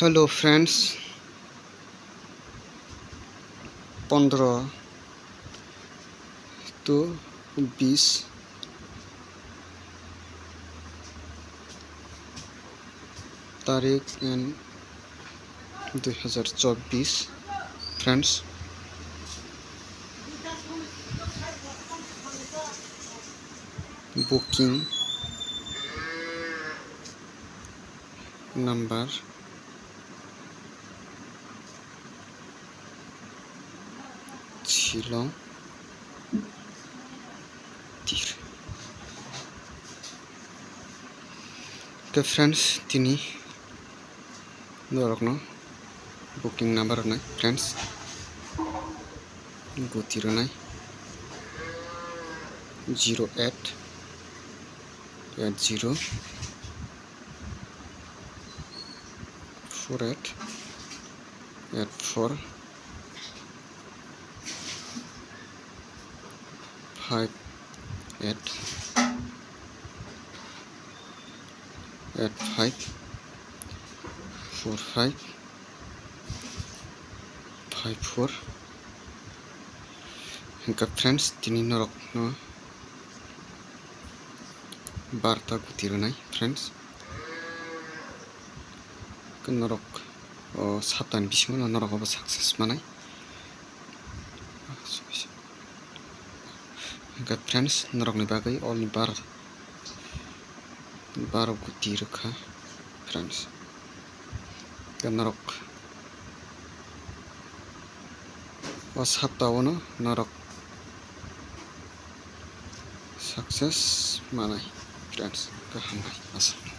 hello friends 15 to 20 तारीख इन 2024 friends booking number Shillong के friends तिनी दरकनो बुकिंग नंबर नाय फ्रेंड्स गुतिर नाय 08 80 48 84 58 85 45 54 ఇంకా ఫ్రెండ్స్ తిని నరకను বার্তা গুতিরনাই फ्रेंड्स নরক ও সাবধান বিসিং নরক অব সাকসেস মানাই ఇంకా फ्रेंड्स नरकनि बागै अलनि 12 गुति रोखा फ्रेंड्स नरक ओ सप्ताहनो नरक सक्सेस मानाय फ्रेंड्स गाहाम